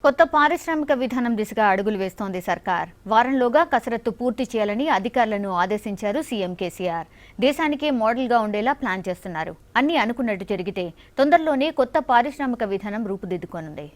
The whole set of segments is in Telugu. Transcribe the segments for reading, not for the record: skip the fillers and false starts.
కొత్త పారిశ్రామిక విధానం దిశగా అడుగులు వేస్తోంది సర్కార్. వారంలోగా కసరత్తు పూర్తి చేయాలని అధికారులను ఆదేశించారు సీఎం కేసీఆర్. దేశానికే మోడల్గా ఉండేలా ప్లాన్ చేస్తున్నారు. అన్ని అనుకున్నట్టు జరిగితే తొందరలోనే కొత్త పారిశ్రామిక విధానం రూపుదిద్దుకోనుంది.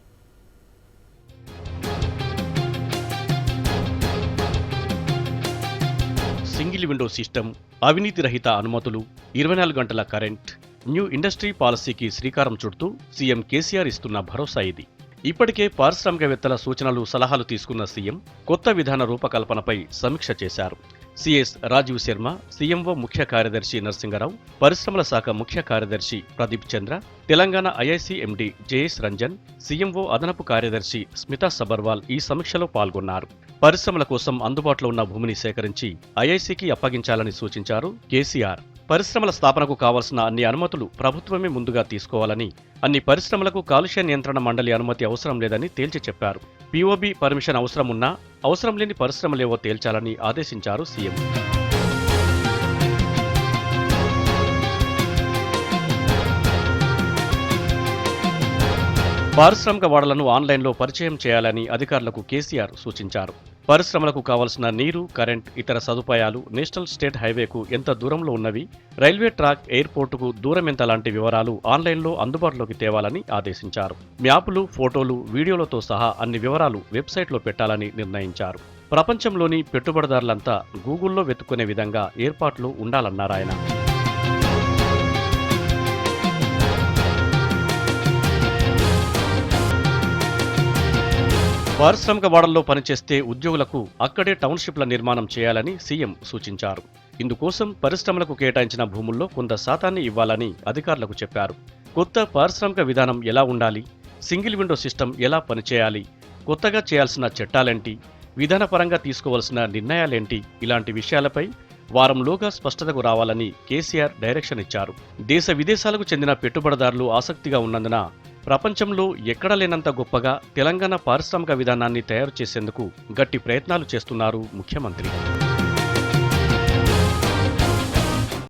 సింగిల్ విండో సిస్టమ్, అవినీతి రహిత అనుమతులు, 24 గంటల కరెంట్, న్యూ ఇండస్ట్రీ పాలసీకి శ్రీకారం చుడుతూ సీఎం కేసీఆర్ ఇస్తున్న భరోసా ఇది. ఇప్పటికే పారిశ్రామికవేత్తల సూచనలు సలహాలు తీసుకున్న సీఎం కొత్త విధాన రూపకల్పనపై సమీక్ష చేశారు. సీఎస్ రాజీవ్ శర్మ, సీఎంఓ ముఖ్య కార్యదర్శి నరసింగరావు, పరిశ్రమల శాఖ ముఖ్య కార్యదర్శి Pradeep Chandra, Telangana IIC MD JS Ranjan, CMO అదనపు కార్యదర్శి స్మితా సబర్వాల్ ఈ సమీక్షలో పాల్గొన్నారు. పరిశ్రమల కోసం అందుబాటులో ఉన్న భూమిని సేకరించి ఐఐసీకి అప్పగించాలని సూచించారు కేసీఆర్. పరిశ్రమల స్థాపనకు కావాల్సిన అన్ని అనుమతులు ప్రభుత్వమే ముందుగా తీసుకోవాలని, అన్ని పరిశ్రమలకు కాలుష్య నియంత్రణ మండలి అనుమతి అవసరం లేదని తేల్చి చెప్పారు. పీఓబీ పర్మిషన్ అవసరం ఉన్నా అవసరం లేని పరిశ్రమలేవో తేల్చాలని ఆదేశించారు సీఎం. పారిశ్రామిక వాడలను ఆన్లైన్లో పరిచయం చేయాలని అధికారులకు కేసీఆర్ సూచించారు. పరిశ్రమలకు కావాల్సిన నీరు, కరెంట్, ఇతర సదుపాయాలు నేషనల్ స్టేట్ హైవేకు ఎంత దూరంలో ఉన్నవి, రైల్వే ట్రాక్, ఎయిర్పోర్టుకు దూరం ఎంత లాంటి వివరాలు ఆన్లైన్లో అందుబాటులోకి తేవాలని ఆదేశించారు. మ్యాపులు, ఫోటోలు, వీడియోలతో సహా అన్ని వివరాలు వెబ్సైట్లో పెట్టాలని నిర్ణయించారు. ప్రపంచంలోని పెట్టుబడిదారులంతా గూగుల్లో వెతుక్కునే విధంగా ఏర్పాట్లు ఉండాలన్నారాయన. పారిశ్రామిక వాడల్లో పనిచేస్తే ఉద్యోగులకు అక్కడే టౌన్షిప్ల నిర్మాణం చేయాలని సీఎం సూచించారు. ఇందుకోసం పరిశ్రమలకు కేటాయించిన భూముల్లో కొంత శాతాన్ని ఇవ్వాలని అధికారులకు చెప్పారు. కొత్త పారిశ్రామిక విధానం ఎలా ఉండాలి, సింగిల్ విండో సిస్టమ్ ఎలా పనిచేయాలి, కొత్తగా చేయాల్సిన చట్టాలేంటి, విధానపరంగా తీసుకోవాల్సిన నిర్ణయాలేంటి, ఇలాంటి విషయాలపై వారంలోగా స్పష్టతకు రావాలని కేసీఆర్ డైరెక్షన్ ఇచ్చారు. దేశ విదేశాలకు చెందిన పెట్టుబడిదారులు ఆసక్తిగా ఉన్నందున ప్రపంచంలో ఎక్కడా లేనంత గొప్పగా తెలంగాణ పారిశ్రామిక విధానాన్ని తయారు చేసేందుకు గట్టి ప్రయత్నాలు చేస్తున్నారు ముఖ్యమంత్రి.